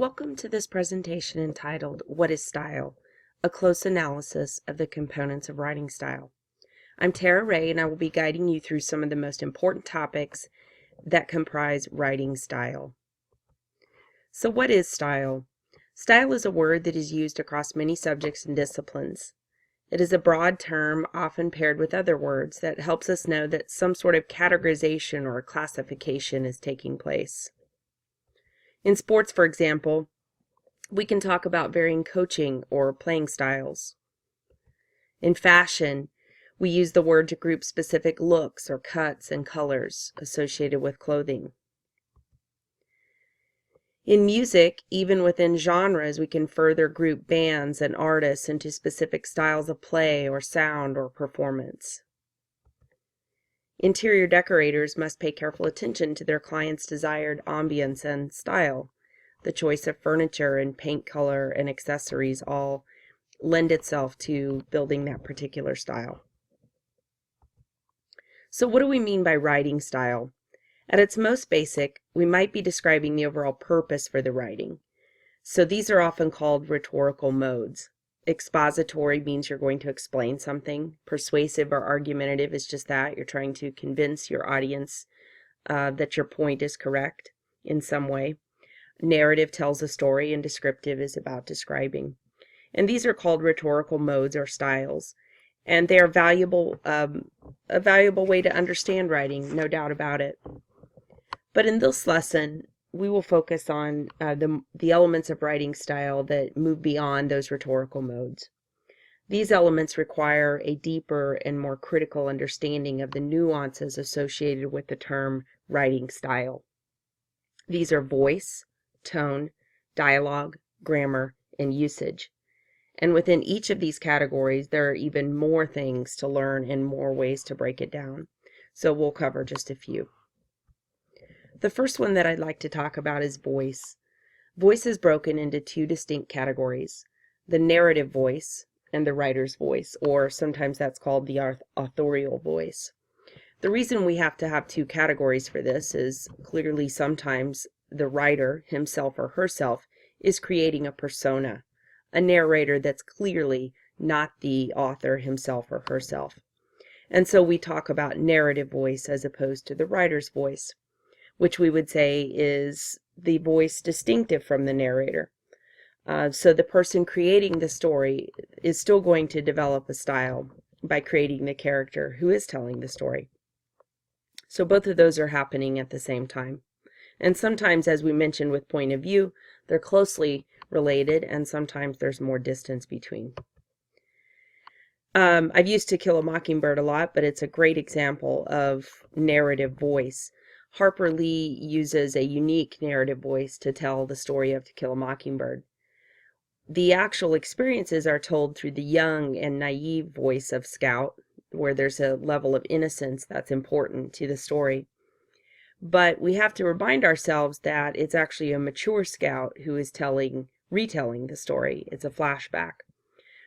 Welcome to this presentation entitled, What is Style? A Close Analysis of the Components of Writing Style. I'm Tara Ray, and I will be guiding you through some of the most important topics that comprise writing style. So what is style? Style is a word that is used across many subjects and disciplines. It is a broad term, often paired with other words, that helps us know that some sort of categorization or classification is taking place. In sports, for example, we can talk about varying coaching or playing styles. In fashion, we use the word to group specific looks or cuts and colors associated with clothing. In music, even within genres, we can further group bands and artists into specific styles of play or sound or performance. Interior decorators must pay careful attention to their clients' desired ambience and style. The choice of furniture and paint color and accessories all lend itself to building that particular style. So what do we mean by writing style? At its most basic, we might be describing the overall purpose for the writing. So these are often called rhetorical modes. Expository means you're going to explain something. Persuasive or argumentative is just that. You're trying to convince your audience that your point is correct in some way. Narrative tells a story, and descriptive is about describing. And these are called rhetorical modes or styles. And they are a valuable way to understand writing, no doubt about it. But in this lesson, we will focus on the elements of writing style that move beyond those rhetorical modes. These elements require a deeper and more critical understanding of the nuances associated with the term writing style. These are voice, tone, dialogue, grammar, and usage. And within each of these categories, there are even more things to learn and more ways to break it down. So we'll cover just a few. The first one that I'd like to talk about is voice. Voice is broken into two distinct categories, the narrative voice and the writer's voice, or sometimes that's called the authorial voice. The reason we have to have two categories for this is clearly sometimes the writer, himself or herself, is creating a persona, a narrator that's clearly not the author himself or herself. And so we talk about narrative voice as opposed to the writer's voice, which we would say is the voice distinctive from the narrator. So the person creating the story is still going to develop a style by creating the character who is telling the story. So both of those are happening at the same time. And sometimes, as we mentioned with point of view, they're closely related, and sometimes there's more distance between. I've used To Kill a Mockingbird a lot, but it's a great example of narrative voice. Harper Lee uses a unique narrative voice to tell the story of To Kill a Mockingbird. The actual experiences are told through the young and naive voice of Scout, where there's a level of innocence that's important to the story. But we have to remind ourselves that it's actually a mature Scout who is retelling the story. It's a flashback.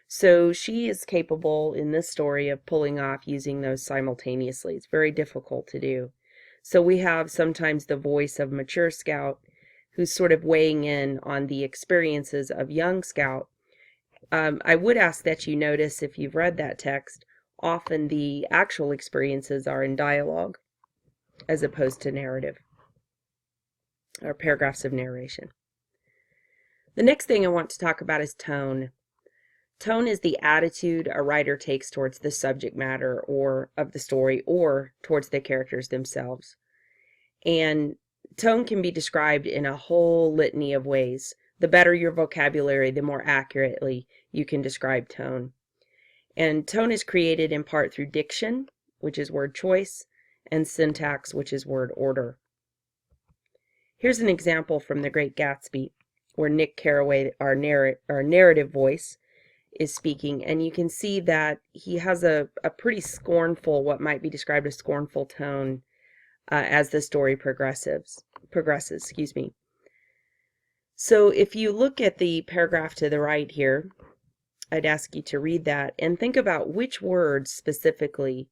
So she is capable in this story of pulling off using those simultaneously. It's very difficult to do. So we have sometimes the voice of mature Scout who's sort of weighing in on the experiences of young Scout. I would ask that you notice, if you've read that text, often the actual experiences are in dialogue as opposed to narrative or paragraphs of narration. The next thing I want to talk about is tone. Tone is the attitude a writer takes towards the subject matter or of the story or towards the characters themselves. And tone can be described in a whole litany of ways. The better your vocabulary, the more accurately you can describe tone. And tone is created in part through diction, which is word choice, and syntax, which is word order. Here's an example from The Great Gatsby, where Nick Carraway, our narrative voice, is speaking, and you can see that he has a pretty scornful, what might be described as scornful tone as the story progresses. So if you look at the paragraph to the right here, I'd ask you to read that and think about which words specifically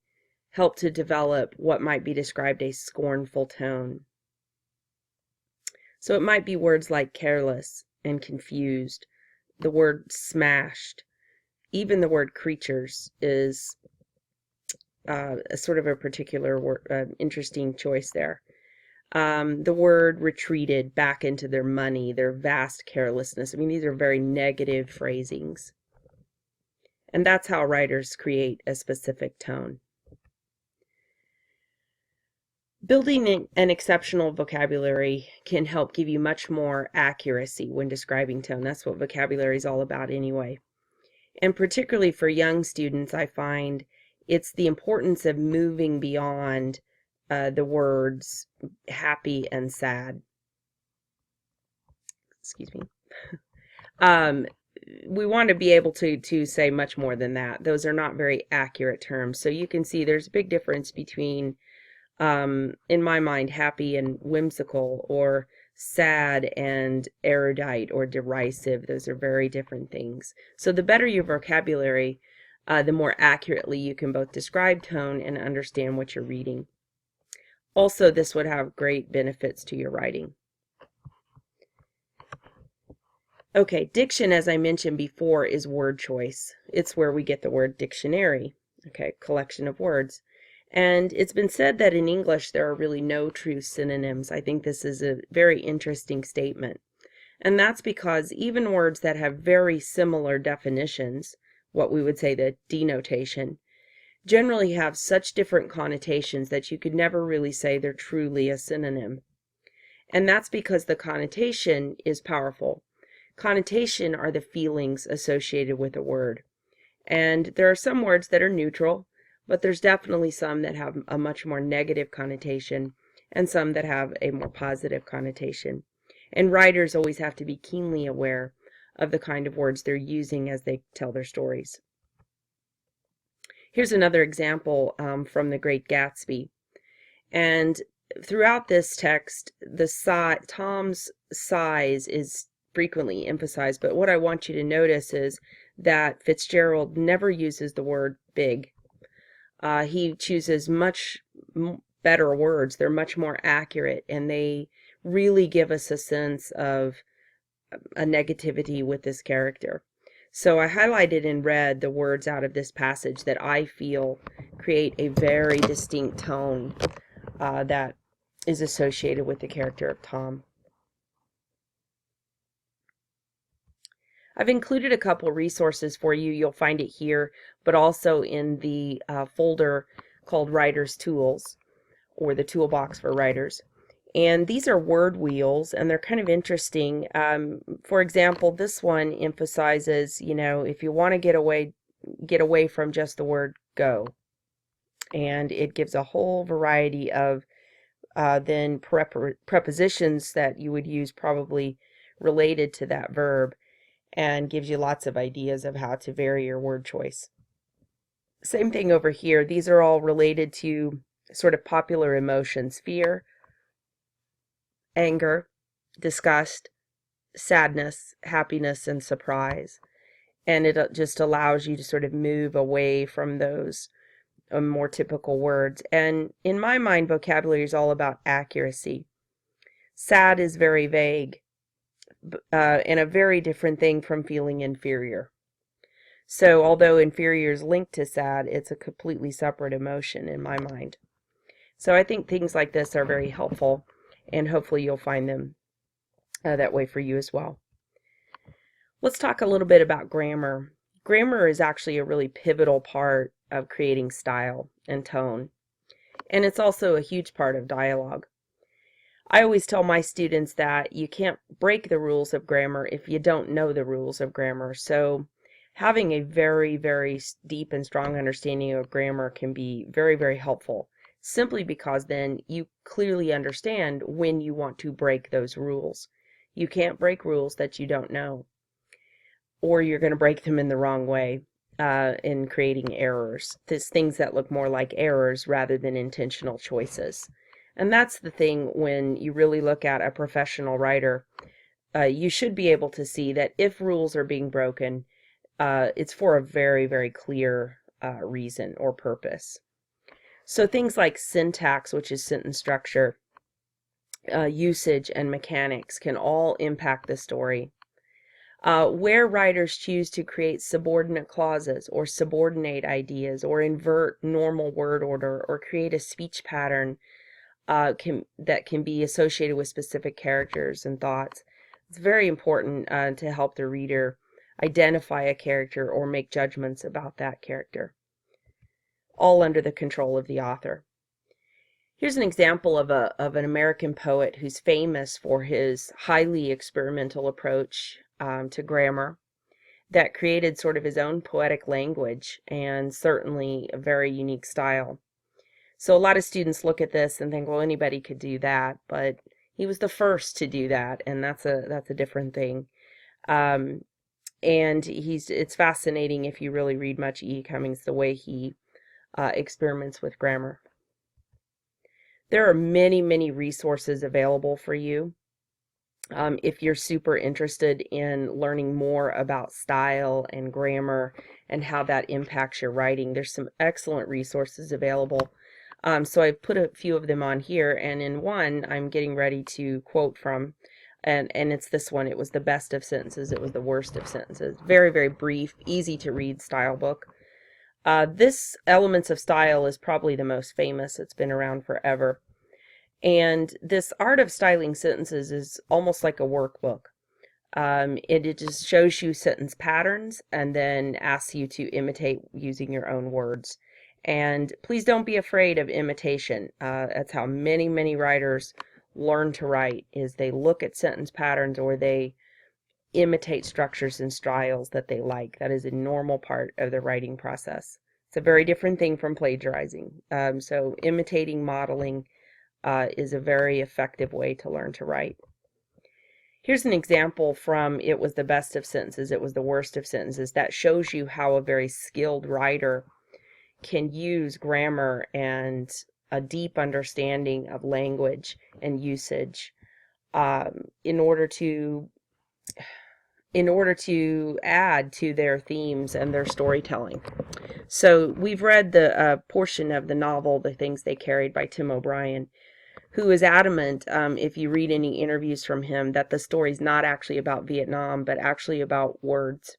help to develop what might be described a scornful tone. So it might be words like careless and confused, the word smashed, even the word creatures is a sort of a particular interesting choice there. The word retreated back into their money, their vast carelessness. I mean, these are very negative phrasings. And that's how writers create a specific tone. Building an exceptional vocabulary can help give you much more accuracy when describing tone. That's what vocabulary is all about anyway. And particularly for young students, I find it's the importance of moving beyond the words happy and sad. Excuse me. We want to be able to say much more than that. Those are not very accurate terms. So you can see there's a big difference between, in my mind, happy and whimsical, or sad and erudite or derisive. Those are very different things. So the better your vocabulary, the more accurately you can both describe tone and understand what you're reading. Also, this would have great benefits to your writing. Okay, diction, as I mentioned before, is word choice. It's where we get the word dictionary, okay, collection of words. And it's been said that in English there are really no true synonyms. I think this is a very interesting statement. And that's because even words that have very similar definitions, what we would say the denotation, generally have such different connotations that you could never really say they're truly a synonym. And that's because the connotation is powerful. Connotation are the feelings associated with a word. And there are some words that are neutral, but there's definitely some that have a much more negative connotation and some that have a more positive connotation. And writers always have to be keenly aware of the kind of words they're using as they tell their stories. Here's another example from The Great Gatsby. And throughout this text, Tom's size is frequently emphasized, but what I want you to notice is that Fitzgerald never uses the word big. He chooses much better words. They're much more accurate, and they really give us a sense of a negativity with this character. So I highlighted in red the words out of this passage that I feel create a very distinct tone that is associated with the character of Tom. I've included a couple resources for you. You'll find it here, but also in the folder called Writer's Tools, or the toolbox for writers. And these are word wheels, and they're kind of interesting. For example, this one emphasizes, if you want to get away from just the word go. And it gives a whole variety of then prepositions that you would use probably related to that verb, and gives you lots of ideas of how to vary your word choice. Same thing over here. These are all related to sort of popular emotions: fear, anger, disgust, sadness, happiness, and surprise. And it just allows you to sort of move away from those more typical words. And in my mind, vocabulary is all about accuracy. Sad is very vague, and a very different thing from feeling inferior. So although inferior is linked to sad, it's a completely separate emotion in my mind. So I think things like this are very helpful, and hopefully you'll find them that way for you as well. Let's talk a little bit about grammar. Grammar is actually a really pivotal part of creating style and tone, and it's also a huge part of dialogue. I always tell my students that you can't break the rules of grammar if you don't know the rules of grammar. So having a very, very deep and strong understanding of grammar can be very, very helpful, simply because then you clearly understand when you want to break those rules. You can't break rules that you don't know, or you're going to break them in the wrong way in creating errors. There's things that look more like errors rather than intentional choices. And that's the thing when you really look at a professional writer. You should be able to see that if rules are being broken, it's for a very, very clear reason or purpose. So things like syntax, which is sentence structure, usage, and mechanics can all impact the story. Where writers choose to create subordinate clauses or subordinate ideas or invert normal word order or create a speech pattern that can be associated with specific characters and thoughts. It's very important to help the reader identify a character or make judgments about that character, all under the control of the author. Here's an example of an American poet who's famous for his highly experimental approach to grammar that created sort of his own poetic language and certainly a very unique style. So a lot of students look at this and think, well, anybody could do that, but he was the first to do that, and that's a different thing. And it's fascinating if you really read much E. Cummings, the way he experiments with grammar. There are many, many resources available for you. If you're super interested in learning more about style and grammar and how that impacts your writing, there's some excellent resources available. So I've put a few of them on here, and in one I'm getting ready to quote from, and it's this one. It was the best of sentences, it was the worst of sentences. Very, very brief, easy to read style book. This Elements of Style is probably the most famous. It's been around forever. And this Art of Styling Sentences is almost like a workbook. It just shows you sentence patterns and then asks you to imitate using your own words. And please don't be afraid of imitation. That's how many, many writers learn to write, is they look at sentence patterns or they imitate structures and styles that they like. That is a normal part of the writing process. It's a very different thing from plagiarizing. So imitating, modeling, is a very effective way to learn to write. Here's an example from It Was the Best of Sentences, It Was the Worst of Sentences. That shows you how a very skilled writer can use grammar and a deep understanding of language and usage in order to add to their themes and their storytelling. So we've read the portion of the novel, The Things They Carried by Tim O'Brien, who is adamant, if you read any interviews from him, that the story's not actually about Vietnam, but actually about words.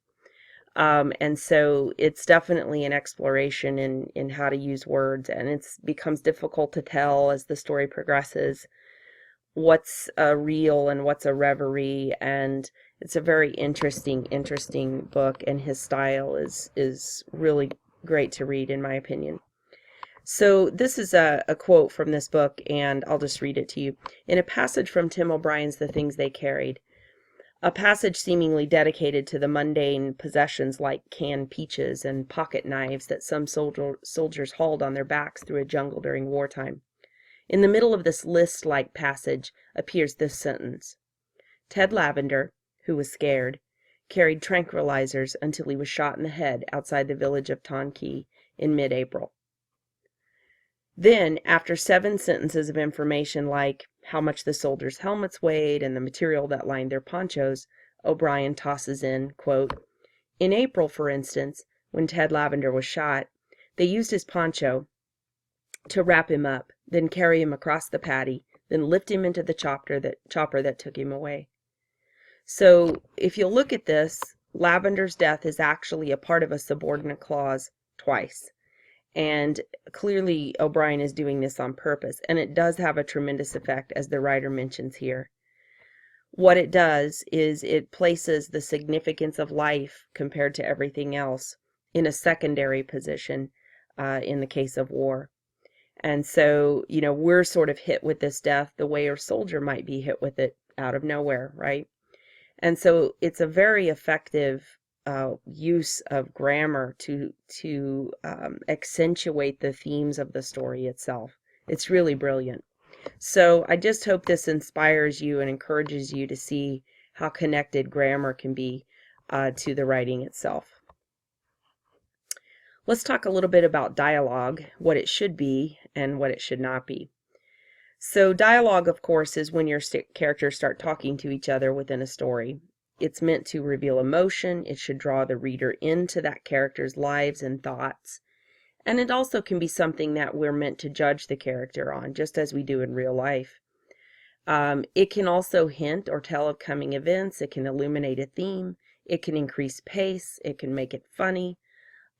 And so it's definitely an exploration in how to use words, and it becomes difficult to tell as the story progresses what's a real and what's a reverie, and it's a very interesting book, and his style is really great to read, in my opinion. So this is a quote from this book, and I'll just read it to you. In a passage from Tim O'Brien's The Things They Carried, a passage seemingly dedicated to the mundane possessions like canned peaches and pocket knives that some soldiers hauled on their backs through a jungle during wartime. In the middle of this list-like passage appears this sentence: Ted Lavender, who was scared, carried tranquilizers until he was shot in the head outside the village of Tonquis in mid-April. Then, after 7 sentences of information like how much the soldiers' helmets weighed and the material that lined their ponchos, O'Brien tosses in, quote, in April, for instance, when Ted Lavender was shot, they used his poncho to wrap him up, then carry him across the paddy, then lift him into the chopper that took him away. So, if you'll look at this, Lavender's death is actually a part of a subordinate clause twice. And clearly O'Brien is doing this on purpose, and it does have a tremendous effect, as the writer mentions here. What it does is it places the significance of life compared to everything else in a secondary position in the case of war. And so, we're sort of hit with this death the way a soldier might be hit with it out of nowhere, right? And so it's a very effective use of grammar to accentuate the themes of the story itself. It's really brilliant. So I just hope this inspires you and encourages you to see how connected grammar can be to the writing itself. Let's talk a little bit about dialogue, what it should be and what it should not be. So dialogue, of course, is when your characters start talking to each other within a story. It's meant to reveal emotion. It should draw the reader into that character's lives and thoughts. And it also can be something that we're meant to judge the character on, just as we do in real life. It can also hint or tell of coming events. It can illuminate a theme. It can increase pace. It can make it funny.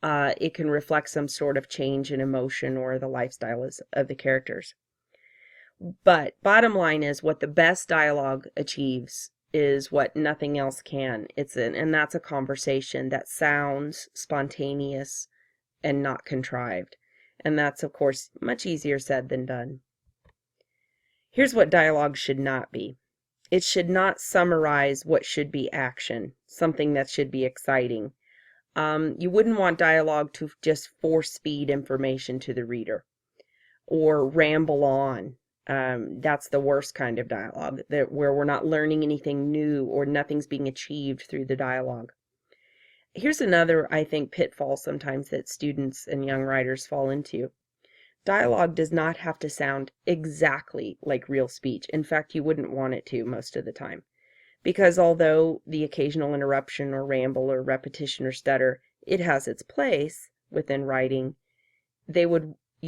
It can reflect some sort of change in emotion or the lifestyle of the characters. But bottom line is, what the best dialogue achieves is what nothing else can. And that's a conversation that sounds spontaneous and not contrived. And that's, of course, much easier said than done. Here's what dialogue should not be. It should not summarize what should be action, something that should be exciting. You wouldn't want dialogue to just force feed information to the reader or ramble on. That's the worst kind of dialogue, where we're not learning anything new or nothing's being achieved through the dialogue. Here's another, I think, pitfall sometimes that students and young writers fall into. Dialogue does not have to sound exactly like real speech. In fact, you wouldn't want it to most of the time. Because although the occasional interruption or ramble or repetition or stutter, it has its place within writing, you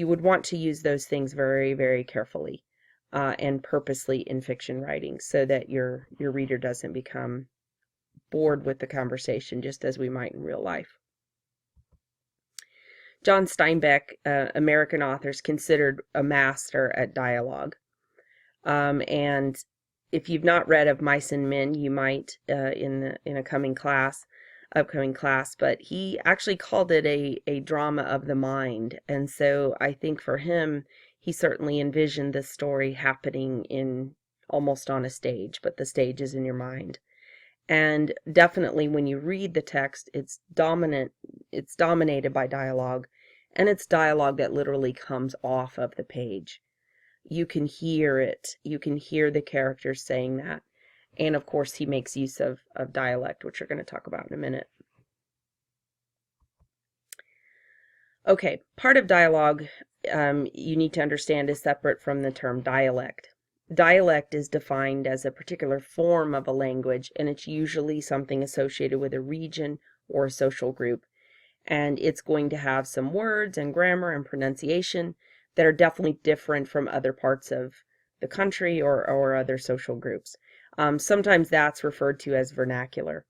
would want to use those things very, very carefully and purposely in fiction writing, so that your reader doesn't become bored with the conversation, just as we might in real life. John Steinbeck, American author, is considered a master at dialogue. And if you've not read Of Mice and Men, you might in a upcoming class, but he actually called it a drama of the mind. And so I think for him, he certainly envisioned this story happening in almost on a stage, but the stage is in your mind. And definitely when you read the text, it's dominated by dialogue, and it's dialogue that literally comes off of the page. You can hear it. You can hear the characters saying that. And of course, he makes use of dialect, which we're going to talk about in a minute. Okay, part of dialogue you need to understand is separate from the term dialect. Dialect is defined as a particular form of a language, and it's usually something associated with a region or a social group. And it's going to have some words and grammar and pronunciation that are definitely different from other parts of the country or other social groups. Sometimes that's referred to as vernacular.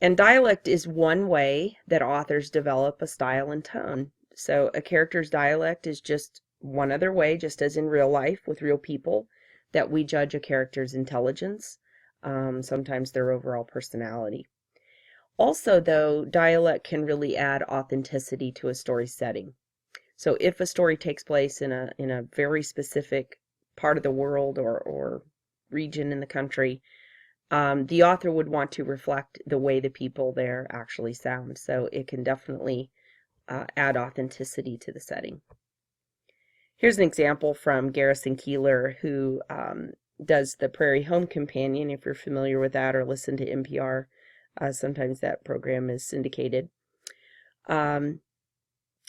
And dialect is one way that authors develop a style and tone. So a character's dialect is just one other way, just as in real life with real people, that we judge a character's intelligence, sometimes their overall personality. Also, though, dialect can really add authenticity to a story setting. So if a story takes place in a very specific part of the world or region in the country, the author would want to reflect the way the people there actually sound. So it can definitely add authenticity to the setting. Here's an example from Garrison Keillor, who does the Prairie Home Companion, if you're familiar with that or listen to NPR. Sometimes that program is syndicated. And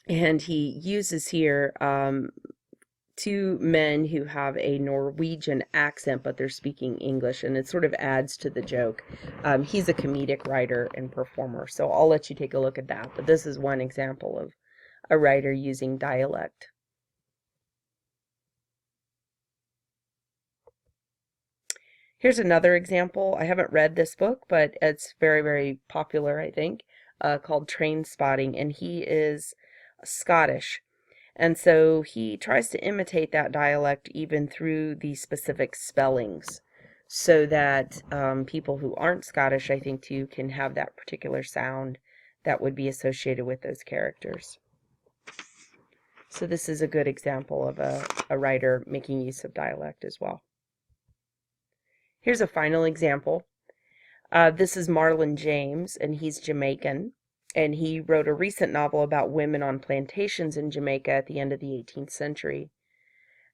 he uses here two men who have a Norwegian accent, but they're speaking English, and it sort of adds to the joke. He's a comedic writer and performer, so I'll let you take a look at that. But this is one example of a writer using dialect. Here's another example. I haven't read this book, but it's very, very popular, I think, called Trainspotting, and he is Scottish. And so he tries to imitate that dialect even through the specific spellings, so that people who aren't Scottish, I think, too, can have that particular sound that would be associated with those characters. So this is a good example of a writer making use of dialect as well. Here's a final example. This is Marlon James, and he's Jamaican. And he wrote a recent novel about women on plantations in Jamaica at the end of the 18th century.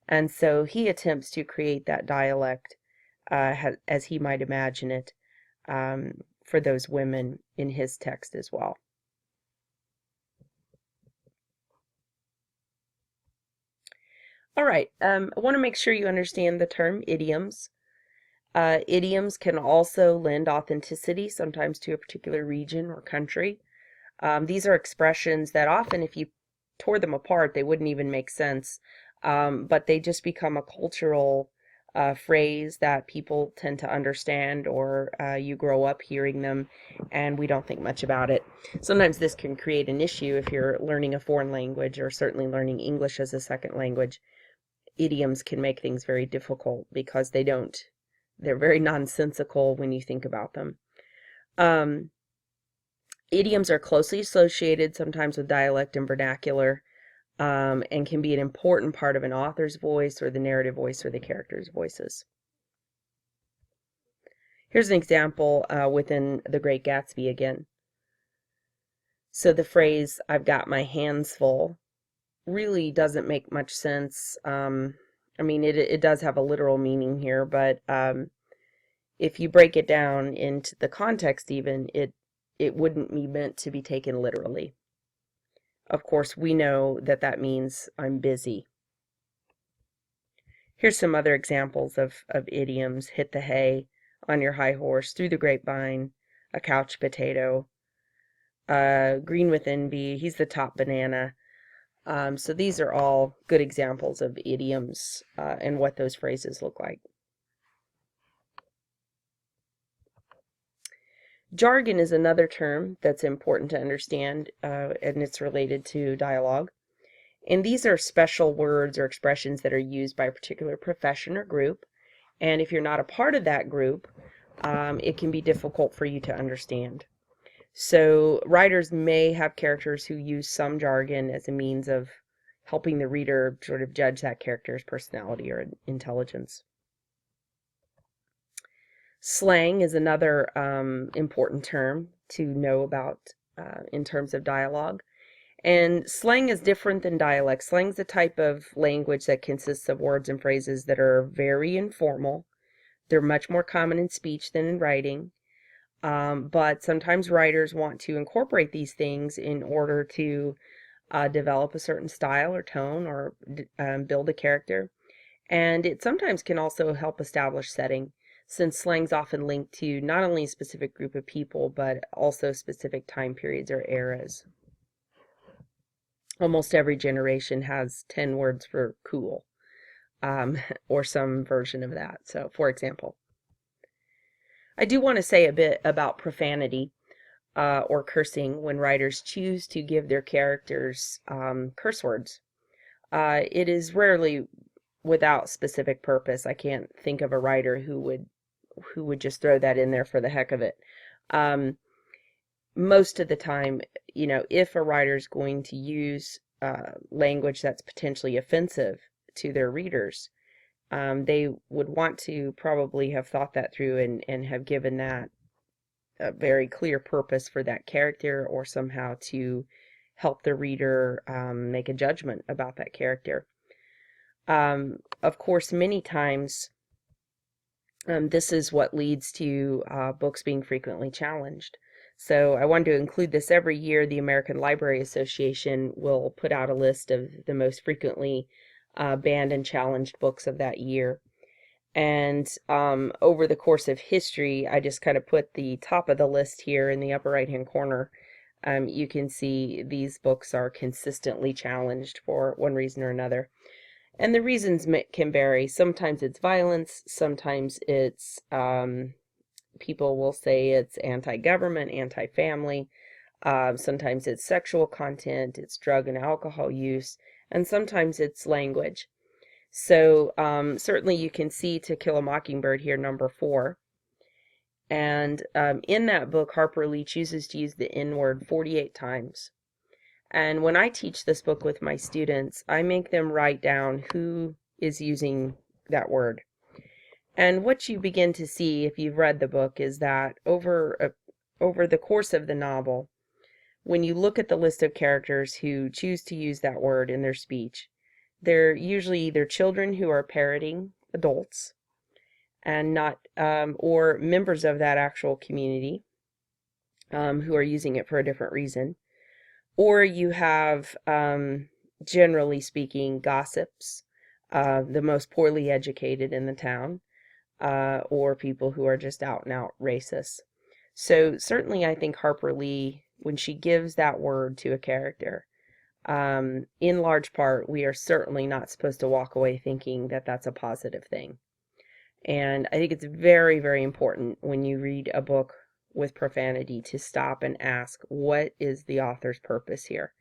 And so he attempts to create that dialect as he might imagine it for those women in his text as well. All right, I want to make sure you understand the term idioms. Idioms can also lend authenticity, sometimes to a particular region or country. These are expressions that often, if you tore them apart, they wouldn't even make sense, but they just become a cultural phrase that people tend to understand, or you grow up hearing them and we don't think much about it. Sometimes this can create an issue if you're learning a foreign language, or certainly learning English as a second language. Idioms can make things very difficult because they're very nonsensical when you think about them. Idioms are closely associated sometimes with dialect and vernacular, and can be an important part of an author's voice, or the narrative voice, or the characters' voices. Here's an example within The Great Gatsby again. So the phrase, "I've got my hands full," really doesn't make much sense. I mean, it does have a literal meaning here, but if you break it down into the context even, it wouldn't be meant to be taken literally. Of course, we know that that means I'm busy. Here's some other examples of idioms. Hit the hay, on your high horse, through the grapevine, a couch potato, green with envy, he's the top banana. So these are all good examples of idioms and what those phrases look like. Jargon is another term that's important to understand, and it's related to dialogue. And these are special words or expressions that are used by a particular profession or group. And if you're not a part of that group, it can be difficult for you to understand. So writers may have characters who use some jargon as a means of helping the reader sort of judge that character's personality or intelligence. Slang is another important term to know about in terms of dialogue. And slang is different than dialect. Slang is a type of language that consists of words and phrases that are very informal. They're much more common in speech than in writing. But sometimes writers want to incorporate these things in order to develop a certain style or tone, or build a character. And it sometimes can also help establish setting, since slang's often linked to not only a specific group of people, but also specific time periods or eras. Almost every generation has 10 words for cool, or some version of that. So, for example, I do want to say a bit about profanity or cursing when writers choose to give their characters curse words. It is rarely without specific purpose. I can't think of a writer who would just throw that in there for the heck of it. Most of the time, if a writer's going to use language that's potentially offensive to their readers, they would want to probably have thought that through and have given that a very clear purpose for that character, or somehow to help the reader make a judgment about that character. Of course, many times this is what leads to books being frequently challenged. So I wanted to include this. Every year, the American Library Association will put out a list of the most frequently banned and challenged books of that year. And over the course of history, I just kind of put the top of the list here in the upper right-hand corner. You can see these books are consistently challenged for one reason or another. And the reasons can vary. Sometimes it's violence, sometimes it's people will say it's anti-government, anti-family. Sometimes it's sexual content, it's drug and alcohol use, and sometimes it's language. So certainly you can see To Kill a Mockingbird here, number 4. And in that book, Harper Lee chooses to use the N-word 48 times. And when I teach this book with my students, I make them write down who is using that word. And what you begin to see if you've read the book is that over the course of the novel, when you look at the list of characters who choose to use that word in their speech, they're usually either children who are parroting adults, and not or members of that actual community who are using it for a different reason. Or you have, generally speaking, gossips, the most poorly educated in the town, or people who are just out and out racists. So certainly I think Harper Lee, when she gives that word to a character, in large part, we are certainly not supposed to walk away thinking that that's a positive thing. And I think it's very, very important when you read a book with profanity to stop and ask, what is the author's purpose here?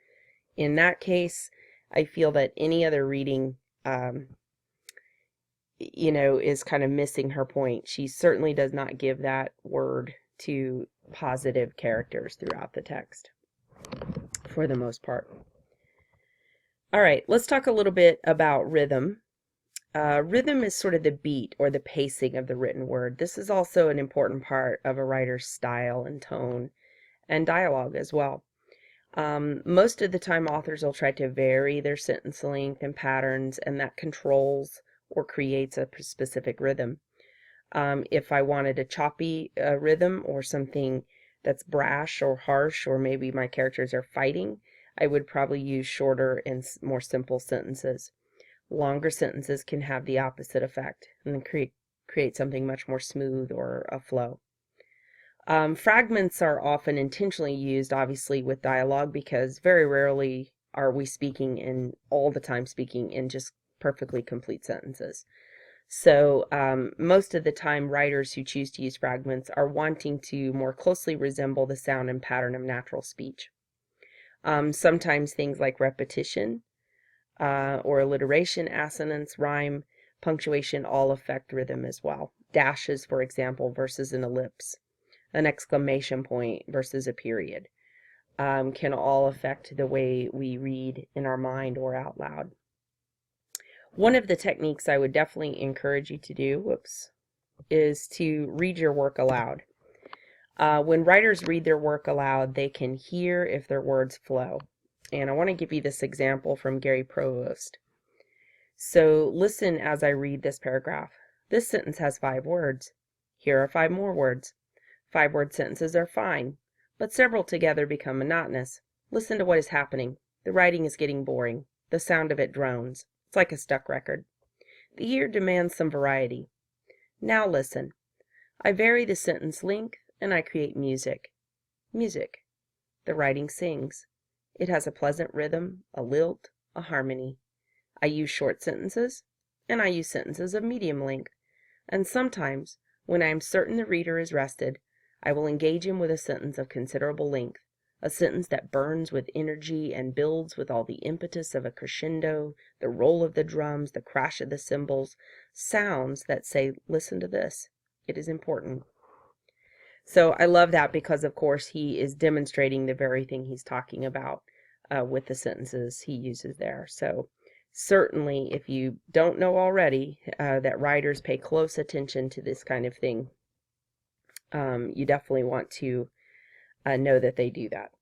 In that case, I feel that any other reading, is kind of missing her point. She certainly does not give that word to positive characters throughout the text, for the most part. All right, let's talk a little bit about rhythm. Rhythm is sort of the beat or the pacing of the written word. This is also an important part of a writer's style and tone and dialogue as well. Most of the time, authors will try to vary their sentence length and patterns, and that controls or creates a specific rhythm. If I wanted a choppy rhythm or something that's brash or harsh, or maybe my characters are fighting, I would probably use shorter and more simple sentences. Longer sentences can have the opposite effect and create something much more smooth or a flow. Fragments are often intentionally used, obviously, with dialogue, because very rarely are we all the time speaking in just perfectly complete sentences. So most of the time, writers who choose to use fragments are wanting to more closely resemble the sound and pattern of natural speech. Sometimes things like repetition or alliteration, assonance, rhyme, punctuation all affect rhythm as well. Dashes, for example, versus an ellipse, an exclamation point versus a period, can all affect the way we read in our mind or out loud. One of the techniques I would definitely encourage you to do, is to read your work aloud. When writers read their work aloud, they can hear if their words flow. And I want to give you this example from Gary Provost. So listen as I read this paragraph. This sentence has 5 words. Here are 5 more words. 5-word sentences are fine, but several together become monotonous. Listen to what is happening. The writing is getting boring. The sound of it drones. It's like a stuck record. The ear demands some variety. Now listen. I vary the sentence length and I create music. Music. The writing sings. It has a pleasant rhythm, a lilt, a harmony. I use short sentences and I use sentences of medium length. And sometimes, when I am certain the reader is rested, I will engage him with a sentence of considerable length, a sentence that burns with energy and builds with all the impetus of a crescendo, the roll of the drums, the crash of the cymbals, sounds that say, listen to this, it is important. So I love that because, of course, he is demonstrating the very thing he's talking about with the sentences he uses there. So certainly, if you don't know already that writers pay close attention to this kind of thing, you definitely want to know that they do that.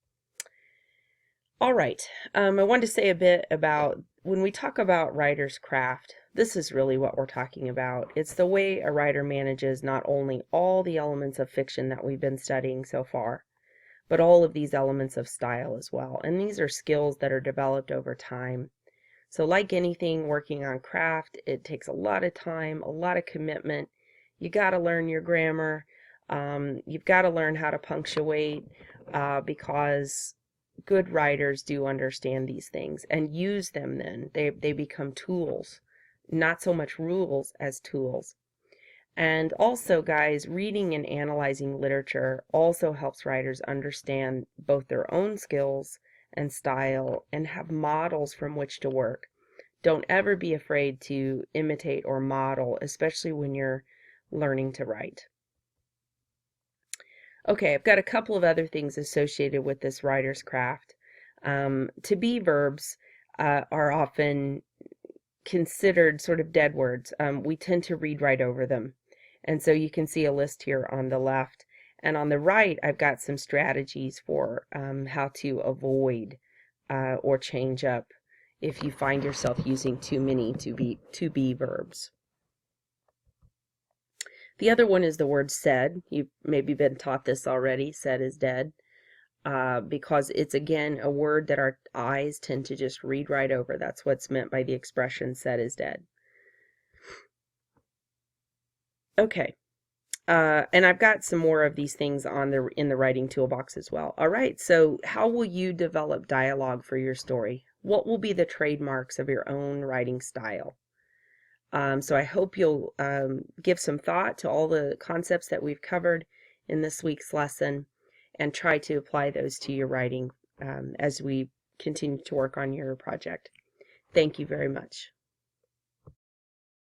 All right, I wanted to say a bit about when we talk about writer's craft. This is really what we're talking about. It's the way a writer manages not only all the elements of fiction that we've been studying so far, but all of these elements of style as well. And these are skills that are developed over time. So like anything working on craft, it takes a lot of time, a lot of commitment. You got to learn your grammar. You've got to learn how to punctuate because good writers do understand these things and use them then. They become tools, not so much rules as tools. And also, guys, reading and analyzing literature also helps writers understand both their own skills and style and have models from which to work. Don't ever be afraid to imitate or model, especially when you're learning to write. Okay, I've got a couple of other things associated with this writer's craft. To be verbs are often considered sort of dead words. We tend to read right over them. And so you can see a list here on the left. And on the right, I've got some strategies for how to avoid or change up if you find yourself using too many to be verbs. The other one is the word said. You've maybe been taught this already. Said is dead. Because it's, again, a word that our eyes tend to just read right over. That's what's meant by the expression said is dead. Okay. And I've got some more of these things in the writing toolbox as well. All right, so how will you develop dialogue for your story? What will be the trademarks of your own writing style? So I hope you'll give some thought to all the concepts that we've covered in this week's lesson and try to apply those to your writing as we continue to work on your project. Thank you very much.